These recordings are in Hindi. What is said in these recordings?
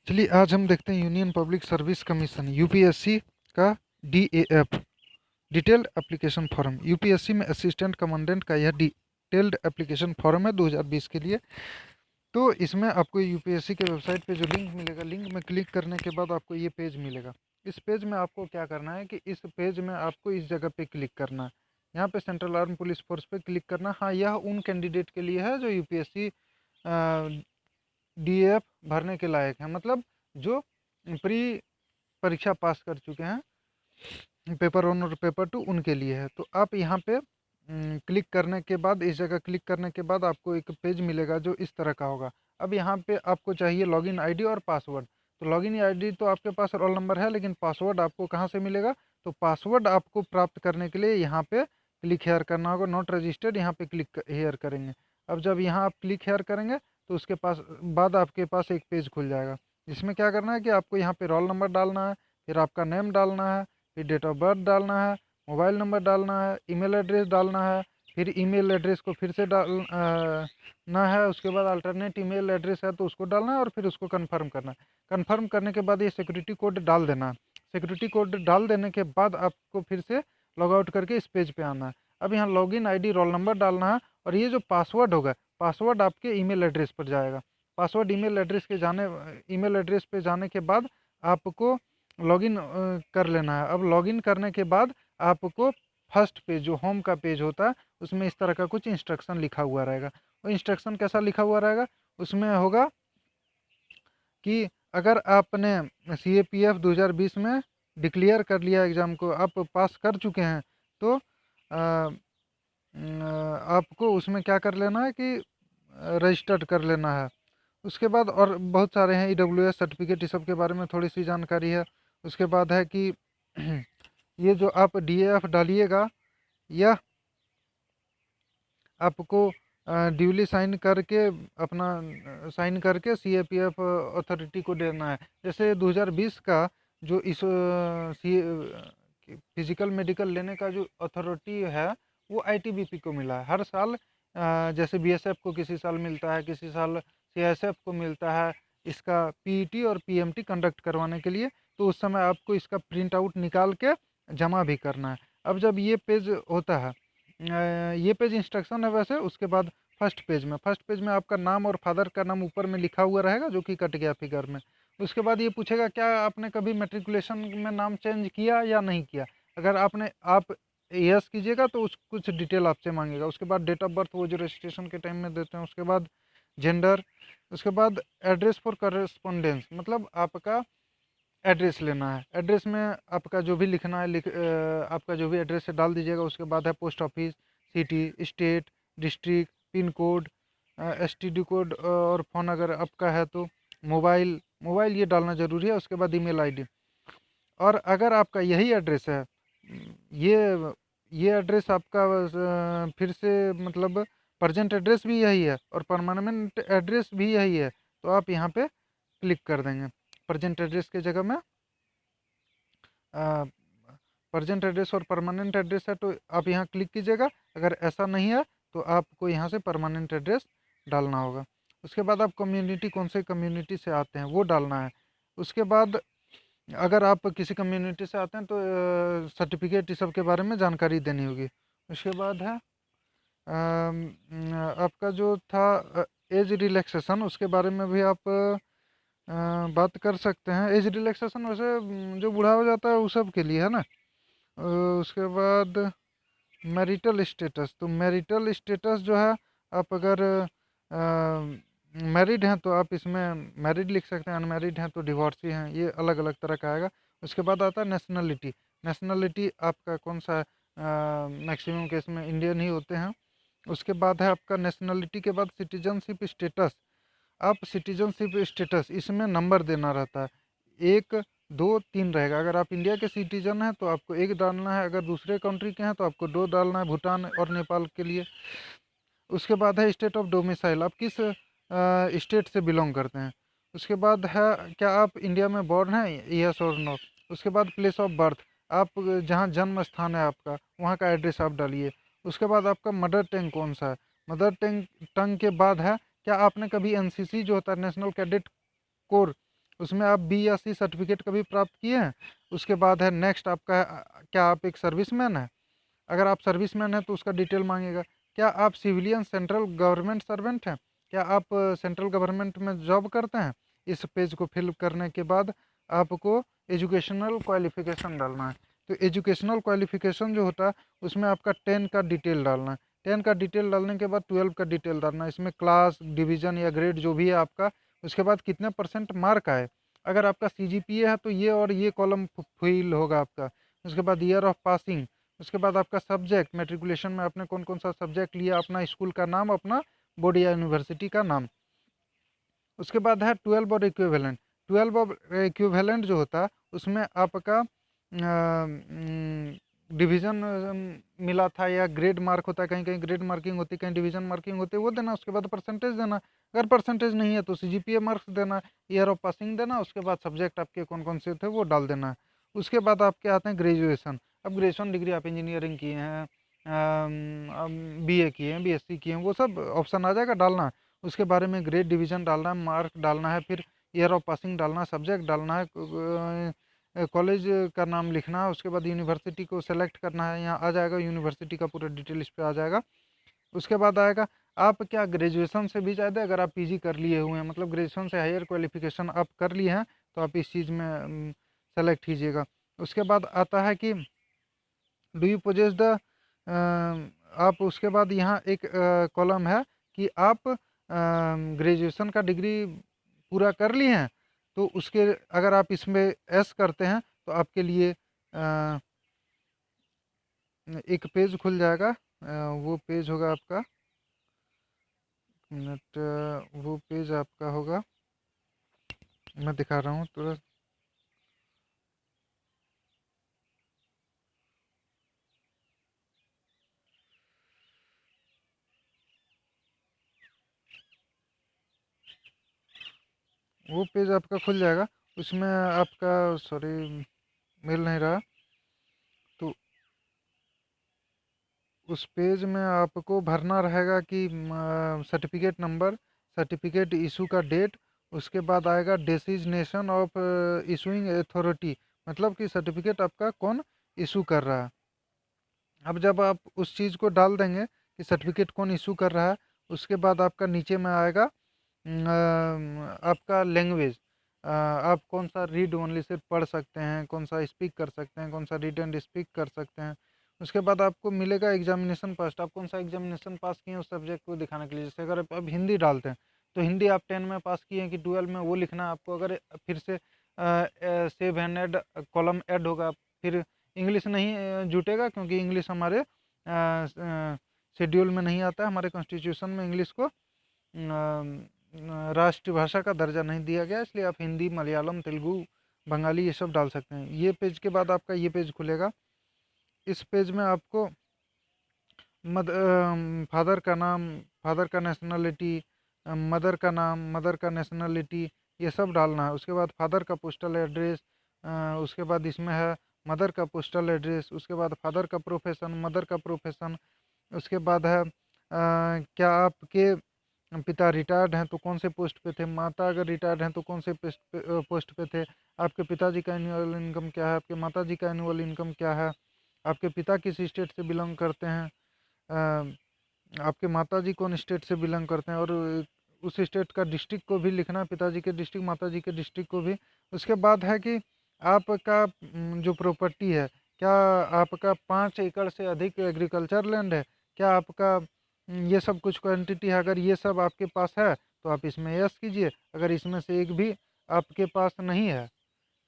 चलिए आज हम देखते हैं union public service commission UPSC का डीएएफ डिटेल्ड एप्लीकेशन फॉर्म। यूपीएससी में असिस्टेंट कमांडेंट का यह डिटेल्ड एप्लीकेशन फॉर्म है 2020 के लिए। तो इसमें आपको यूपीएससी के वेबसाइट पे जो लिंक मिलेगा, लिंक में क्लिक करने के बाद आपको ये पेज मिलेगा। इस पेज में आपको क्या करना है कि इस पेज में आपको इस जगह पे क्लिक करना है। यहाँ पे सेंट्रल आर्म पुलिस फोर्स पे क्लिक करना। हाँ, यह उन कैंडिडेट के लिए है जो यूपीएससी डीएफ भरने के लायक हैं, मतलब जो प्री परीक्षा पास कर चुके हैं, पेपर 1 और पेपर 2 उनके लिए है। तो आप यहाँ पे क्लिक करने के बाद, इस जगह क्लिक करने के बाद आपको एक पेज मिलेगा जो इस तरह का होगा। अब यहाँ पे आपको चाहिए लॉगिन आईडी और पासवर्ड। तो लॉगिन आईडी तो आपके पास रोल नंबर है, लेकिन पासवर्ड आपको कहाँ से मिलेगा? तो पासवर्ड आपको प्राप्त करने के लिए यहाँ पे क्लिक हेयर करना होगा। नॉट रजिस्टर्ड, यहाँ पे क्लिक हेयर करेंगे। अब जब यहाँ आप क्लिक हेयर करेंगे तो उसके पास बाद आपके पास एक पेज खुल जाएगा, जिसमें क्या करना है कि आपको यहाँ पे रोल नंबर डालना है, फिर आपका नेम डालना है, फिर डेट ऑफ बर्थ डालना है, मोबाइल नंबर डालना है, ईमेल एड्रेस डालना है, फिर ईमेल एड्रेस को फिर से डालना है। उसके बाद अल्टरनेट ईमेल एड्रेस है तो उसको डालना है और फिर उसको कंफर्म करना है। कंफर्म करने के बाद ये सिक्योरिटी कोड डाल देना है। सिक्योरिटी कोड डाल देने के बाद आपको फिर से लॉग आउट करके इस पेज पे आना है। अब यहाँ लॉगिन आईडी रोल नंबर डालना है और ये जो पासवर्ड होगा, पासवर्ड आपके ईमेल एड्रेस पर जाएगा। पासवर्ड ईमेल एड्रेस के जाने ईमेल एड्रेस पे जाने के बाद आपको लॉगिन कर लेना है। अब लॉगिन करने के बाद आपको फर्स्ट पेज जो होम का पेज होता है उसमें इस तरह का कुछ इंस्ट्रक्शन लिखा हुआ रहेगा। वो इंस्ट्रक्शन कैसा लिखा हुआ रहेगा? उसमें होगा कि अगर आपने सी ए पी एफ 2020 में डिक्लेयर कर लिया, एग्ज़ाम को आप पास कर चुके हैं, तो आपको उसमें क्या कर लेना है कि रजिस्टर्ड कर लेना है। उसके बाद और बहुत सारे हैं, ईडब्ल्यूएस सर्टिफिकेट, इस सब के बारे में थोड़ी सी जानकारी है। उसके बाद है कि ये जो आप डीएएफ डालिएगा, यह आपको ड्यूली साइन करके अपना साइन करके सीएपीएफ अथॉरिटी को देना है। जैसे 2020 का जो इस सी फिजिकल मेडिकल लेने का जो अथॉरिटी है वो आईटीबीपी को मिला है। हर साल जैसे बीएसएफ को किसी साल मिलता है, किसी साल सीआईएसएफ को मिलता है इसका पीईटी और पीएमटी कंडक्ट करवाने के लिए। तो उस समय आपको इसका प्रिंट आउट निकाल के जमा भी करना है। अब जब ये पेज होता है, ये पेज इंस्ट्रक्शन है वैसे। उसके बाद फर्स्ट पेज में आपका नाम और फादर का नाम ऊपर में लिखा हुआ रहेगा जो कि कट गया फिगर में। उसके बाद ये पूछेगा क्या आपने कभी मेट्रिकुलेशन में नाम चेंज किया या नहीं किया। अगर आप यस कीजिएगा तो उस कुछ डिटेल आपसे मांगेगा। उसके बाद डेट ऑफ बर्थ वो जो रजिस्ट्रेशन के टाइम में देते हैं। उसके बाद जेंडर। उसके बाद एड्रेस फॉर करस्पॉन्डेंस, मतलब आपका एड्रेस लेना है। एड्रेस में आपका जो भी लिखना है आपका जो भी एड्रेस है डाल दीजिएगा। उसके बाद है post office, city, state, district, pin code, STD code और फ़ोन अगर आपका है तो मोबाइल मोबाइल ये डालना ज़रूरी है। उसके बाद ईमेल आईडी। और अगर आपका यही एड्रेस है, ये ये एड्रेस आपका फिर से मतलब प्रजेंट एड्रेस भी यही है और परमानेंट एड्रेस भी यही है, तो आप यहाँ पे क्लिक कर देंगे। प्रजेंट एड्रेस के जगह में प्रजेंट एड्रेस और परमानेंट एड्रेस है तो आप यहाँ क्लिक कीजिएगा। अगर ऐसा नहीं है तो आपको यहाँ से परमानेंट एड्रेस डालना होगा। उसके बाद आप कम्युनिटी, कौन से कम्युनिटी से आते हैं वो डालना है। उसके बाद अगर आप किसी कम्युनिटी से आते हैं तो सर्टिफिकेट इस सब के बारे में जानकारी देनी होगी। उसके बाद है आपका जो था एज रिलैक्सेशन, उसके बारे में भी आप बात कर सकते हैं। एज रिलैक्सेशन वैसे जो बूढ़ा हो जाता है उस सब के लिए है ना। उसके बाद मैरिटल स्टेटस, तो मैरिटल स्टेटस जो है, आप अगर मैरिड हैं तो आप इसमें मैरिड लिख सकते हैं, अनमैरिड हैं तो डिवोर्सी हैं, ये अलग अलग तरह का आएगा। उसके बाद आता है नेशनलिटी। नेशनलिटी आपका कौन सा है? मैक्सिमम केस में इंडियन ही होते हैं। उसके बाद है आपका नेशनलिटी के बाद सिटीजनशिप स्टेटस। आप सिटीजनशिप स्टेटस इसमें नंबर देना रहता है, 1 2 3 रहेगा। अगर आप इंडिया के सिटीजन हैं तो आपको 1 डालना है, अगर दूसरे कंट्री के हैं तो आपको 2 डालना है, भूटान और नेपाल के लिए। उसके बाद है स्टेट ऑफ डोमिसाइल, आप किस स्टेट से बिलोंग करते हैं। उसके बाद है क्या आप इंडिया में बॉर्न हैं, यस और नो। उसके बाद प्लेस ऑफ बर्थ, आप जहाँ जन्म स्थान है आपका वहाँ का एड्रेस आप डालिए। उसके बाद आपका मदर टंग कौन सा है। मदर टंग टंग के बाद है क्या आपने कभी एनसीसी जो होता है नेशनल कैडेट कोर उसमें आप बी या सी सर्टिफिकेट कभी प्राप्त किए हैं। उसके बाद है नेक्स्ट आपका क्या आप एक सर्विसमैन है। अगर आप सर्विसमैन हैं तो उसका डिटेल मांगेगा। क्या आप सिविलियन सेंट्रल गवर्नमेंट सर्वेंट हैं, क्या आप सेंट्रल गवर्नमेंट में जॉब करते हैं। इस पेज को फिल करने के बाद आपको एजुकेशनल क्वालिफिकेशन डालना है। तो एजुकेशनल क्वालिफिकेशन जो होता है उसमें आपका 10 का डिटेल डालना है। 10 का डिटेल डालने के बाद 12 का डिटेल डालना है। इसमें क्लास डिवीज़न या ग्रेड जो भी है आपका, उसके बाद कितने परसेंट मार्क आए। अगर आपका सीजीपीए है तो ये और ये कॉलम फिल होगा आपका। उसके बाद ईयर ऑफ पासिंग। उसके बाद आपका सब्जेक्ट, मेट्रिकुलेशन में आपने कौन कौन सा सब्जेक्ट लिया, अपना स्कूल का नाम, अपना बोर्ड या यूनिवर्सिटी का नाम। उसके बाद है 12 और इक्विवेलेंट। 12 और इक्विवेलेंट जो होता है उसमें आपका डिवीज़न मिला था या ग्रेड मार्क होता है, कहीं कहीं ग्रेड मार्किंग होती है, कहीं डिवीज़न मार्किंग होती है, वो देना। उसके बाद परसेंटेज देना। अगर परसेंटेज नहीं है तो सीजीपीए मार्क्स देना, ईयर ऑफ पासिंग देना। उसके बाद सब्जेक्ट आपके कौन कौन से थे वो डाल देना है। उसके बाद आपके आते हैं ग्रेजुएशन। अब ग्रेजुएशन डिग्री आप इंजीनियरिंग किए हैं, बीए किए हैं, बीएससी किए हैं, वो सब ऑप्शन आ जाएगा डालना। उसके बारे में ग्रेड डिवीज़न डालना है, मार्क डालना है, फिर ईयर ऑफ पासिंग डालना है, सब्जेक्ट डालना है, कॉलेज का नाम लिखना है। उसके बाद यूनिवर्सिटी को सेलेक्ट करना है, यहाँ आ जाएगा यूनिवर्सिटी का पूरा डिटेल इस पे आ जाएगा। उसके बाद आएगा आप क्या ग्रेजुएशन से भी ज़्यादा, अगर आप पीजी कर लिए हुए हैं, मतलब ग्रेजुएशन से हायर क्वालिफिकेशन आप कर लिए हैं, तो आप इस चीज़ में सेलेक्ट कीजिएगा। उसके बाद आता है कि डू यू पोजेस द, आप उसके बाद यहाँ एक कॉलम है कि आप ग्रेजुएशन का डिग्री पूरा कर लिए हैं, तो उसके अगर आप इसमें एस करते हैं तो आपके लिए एक पेज खुल जाएगा। वो पेज होगा आपका, मिनट, वो पेज आपका होगा, मैं दिखा रहा हूँ तुरंत। वो पेज आपका खुल जाएगा। उसमें आपका, सॉरी, मिल नहीं रहा, तो उस पेज में आपको भरना रहेगा कि सर्टिफिकेट नंबर, सर्टिफिकेट इशू का डेट, उसके बाद आएगा डेसिग्नेशन ऑफ इशूइंग अथॉरिटी, मतलब कि सर्टिफिकेट आपका कौन इशू कर रहा है। अब जब आप उस चीज़ को डाल देंगे कि सर्टिफिकेट कौन इशू कर रहा है, उसके बाद आपका नीचे में आएगा आपका लैंग्वेज, आप कौन सा रीड ओनली सिर्फ पढ़ सकते हैं, कौन सा स्पीक कर सकते हैं, कौन सा रीड एंड स्पीक कर सकते हैं। उसके बाद आपको मिलेगा एग्जामिनेशन पास, आप कौन सा एग्जामिनेशन पास किए हैं उस सब्जेक्ट को दिखाने के लिए। जैसे अगर आप हिंदी डालते हैं तो हिंदी आप 10 में पास किए हैं कि 12 में, वो लिखना है आपको। अगर फिर से save and add column add होगा, फिर इंग्लिश नहीं जुटेगा, क्योंकि इंग्लिश हमारे शेड्यूल में नहीं आता है, हमारे कॉन्स्टिट्यूशन में इंग्लिश को राष्ट्रभाषा का दर्जा नहीं दिया गया, इसलिए आप हिंदी, मलयालम, तेलुगु, बंगाली ये सब डाल सकते हैं। ये पेज के बाद आपका ये पेज खुलेगा। इस पेज में आपको फादर का नाम, फादर का नेशनलिटी, मदर का नाम, मदर का नेशनलिटी, ये सब डालना है। उसके बाद फादर का पोस्टल एड्रेस, उसके बाद इसमें है मदर का पोस्टल एड्रेस, उसके बाद फादर का प्रोफेशन, मदर का प्रोफेशन। उसके बाद है क्या आपके पिता रिटायर्ड हैं तो कौन से पोस्ट पे थे, माता अगर रिटायर्ड हैं तो कौन से पोस्ट पे थे, आपके पिताजी का एनुअल इनकम क्या है, आपके माताजी का एनुअल इनकम क्या है, आपके पिता किस स्टेट से बिलोंग करते हैं, आपके माताजी कौन स्टेट से बिलोंग करते हैं, और उस स्टेट का डिस्ट्रिक्ट को भी लिखना है, पिताजी के डिस्ट्रिक्ट, माताजी के डिस्ट्रिक्ट को भी। उसके बाद है कि आपका जो प्रॉपर्टी है, क्या आपका 5 एकड़ से अधिक एग्रीकल्चर लैंड है, क्या आपका ये सब कुछ क्वांटिटी है। अगर ये सब आपके पास है तो आप इसमें यस कीजिए, अगर इसमें से एक भी आपके पास नहीं है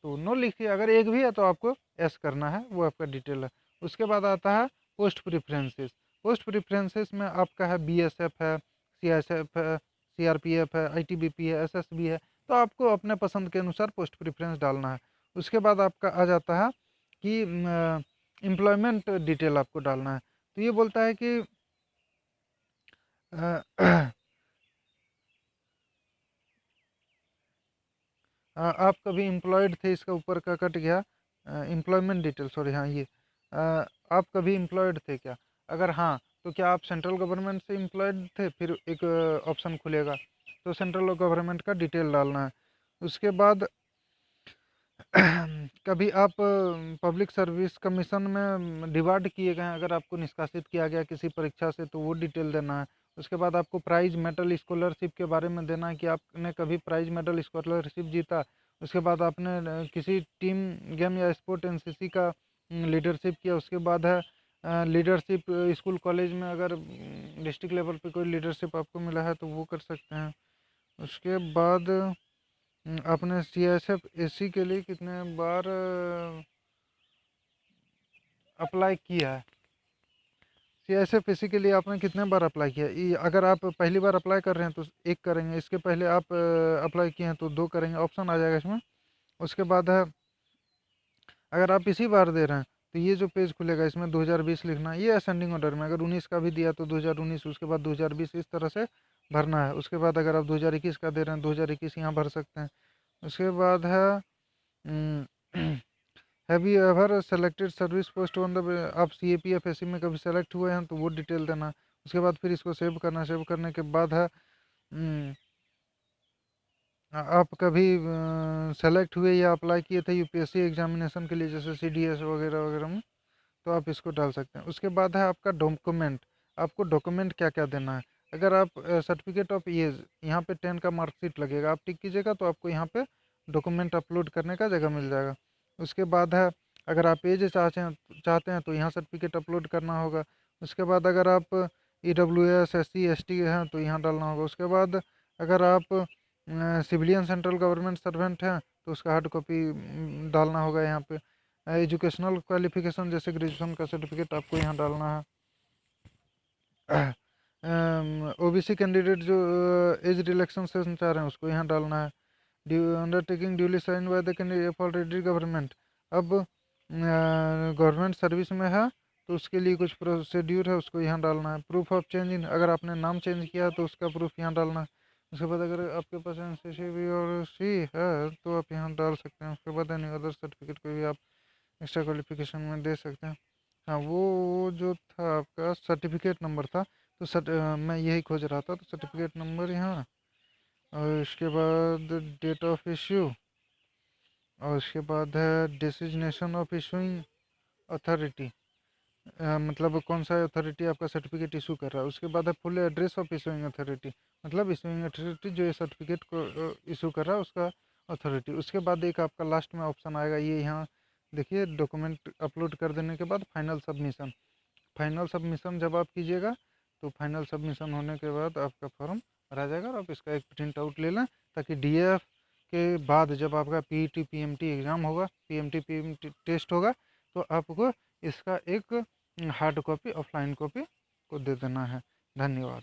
तो नो लिखिए, अगर एक भी है तो आपको एस करना है, वो आपका डिटेल है। उसके बाद आता है पोस्ट प्रिफरेंसेस। पोस्ट प्रिफरेंसेस में आपका है बीएसएफ है, सीआईएसएफ है, सीआरपीएफ है, आईटीबीपी है, एसएसबी है, तो आपको अपने पसंद के अनुसार पोस्ट प्रिफरेंस डालना है। उसके बाद आपका आ जाता है कि एम्प्लॉयमेंट डिटेल आपको डालना है। तो ये बोलता है कि आप कभी एम्प्लॉयड थे, इसका ऊपर का कट गया, एम्प्लॉयमेंट डिटेल, सॉरी, हाँ ये, आप कभी एम्प्लॉयड थे क्या, अगर हाँ तो क्या आप सेंट्रल गवर्नमेंट से एम्प्लॉयड थे, फिर एक ऑप्शन खुलेगा, तो सेंट्रल गवर्नमेंट का डिटेल डालना है। उसके बाद कभी आप पब्लिक सर्विस कमीशन में डिवार्ड किए गए हैं, अगर आपको निष्कासित किया गया किसी परीक्षा से तो वो डिटेल देना है। उसके बाद आपको प्राइज मेडल स्कॉलरशिप के बारे में देना है कि आपने कभी प्राइज मेडल स्कॉलरशिप जीता। उसके बाद आपने किसी टीम गेम या स्पोर्ट एनसीसी का लीडरशिप किया। उसके बाद है लीडरशिप स्कूल कॉलेज में, अगर डिस्ट्रिक्ट लेवल पे कोई लीडरशिप आपको मिला है तो वो कर सकते हैं। उसके बाद आपने CISF AC के लिए कितने बार अप्लाई किया है? CISF AC के लिए आपने कितने बार अप्लाई किया? अगर आप पहली बार अप्लाई कर रहे हैं तो एक करेंगे, इसके पहले आप अप्लाई किए हैं तो दो करेंगे, ऑप्शन आ जाएगा इसमें। उसके बाद है अगर आप इसी बार दे रहे हैं तो ये जो पेज खुलेगा इसमें 2020 लिखना है, ये असेंडिंग ऑर्डर में। अगर 19 का भी दिया तो 2019, उसके बाद 2020, इस तरह से भरना है। उसके बाद अगर आप 2021 का दे रहे हैं 2021 यहाँ भर सकते हैं। उसके बाद है have you ever selected service post on the, आप CAPF AC में कभी सेलेक्ट हुए हैं तो वो डिटेल देना। उसके बाद फिर इसको सेव करना। सेव करने के बाद है आप कभी सेलेक्ट हुए या अप्लाई किए थे UPSC एग्जामिनेशन के लिए, जैसे CDS वगैरह वगैरह में, तो आप इसको डाल सकते हैं। उसके बाद है आपका डॉक्यूमेंट, आपको डॉक्यूमेंट क्या क्या देना है। अगर आप सर्टिफिकेट ऑफ एज, यहाँ पे 10 का मार्कशीट लगेगा, आप टिक कीजिएगा तो आपको यहाँ पे डॉक्यूमेंट अपलोड करने का जगह मिल जाएगा। उसके बाद है अगर आप एज चाहते हैं तो यहाँ सर्टिफिकेट अपलोड करना होगा। उसके बाद अगर आप EWS SC ST हैं तो यहाँ डालना होगा। उसके बाद अगर आप सिविलियन सेंट्रल गवर्नमेंट सर्वेंट हैं तो उसका हार्ड कॉपी डालना होगा यहाँ पे। एजुकेशनल क्वालिफिकेशन जैसे ग्रेजुएशन का सर्टिफिकेट आपको यहाँ डालना है। OBC कैंडिडेट जो एज रिलैक्सेशन चाह रहे हैं उसको यहाँ डालना है। Undertaking duly sign by the candidate already government, अब गवर्नमेंट सर्विस में है तो उसके लिए कुछ प्रोसीड्यूर है उसको यहाँ डालना है। प्रूफ ऑफ चेंज इन, अगर आपने नाम चेंज किया तो उसका प्रूफ यहाँ डालना है। उसके बाद अगर आपके पास NCC और C है तो आप यहाँ डाल सकते हैं। उसके बाद एनी अदर सर्टिफिकेट को भी आप एक्स्ट्रा क्वालिफिकेशन में दे सकते हैं। हाँ, वो जो था आपका सर्टिफिकेट नंबर था, तो मैं यही खोज रहा था, तो सर्टिफिकेट नंबर यहाँ, और इसके बाद डेट ऑफ इश्यू, और उसके बाद है डेसिग्नेशन ऑफ इशूइंग अथॉरिटी, मतलब कौन सा अथॉरिटी आपका सर्टिफिकेट इशू कर रहा है। उसके बाद है full address of issuing authority, मतलब इशूइंग अथॉरिटी जो ये सर्टिफिकेट को इशू कर रहा है उसका अथॉरिटी। उसके बाद एक आपका लास्ट में ऑप्शन आएगा, ये यहाँ देखिए, डॉक्यूमेंट अपलोड कर देने के बाद फाइनल सबमिशन। फाइनल सबमिशन जब आप कीजिएगा तो फाइनल सबमिशन होने के बाद आपका फॉर्म भरा जाएगा और आप इसका एक प्रिंट आउट ले लें, ताकि DF के बाद जब आपका PET PMT एग्ज़ाम होगा, PMT PMT टेस्ट होगा, तो आपको इसका एक हार्ड कॉपी, ऑफलाइन कॉपी को दे देना है। धन्यवाद।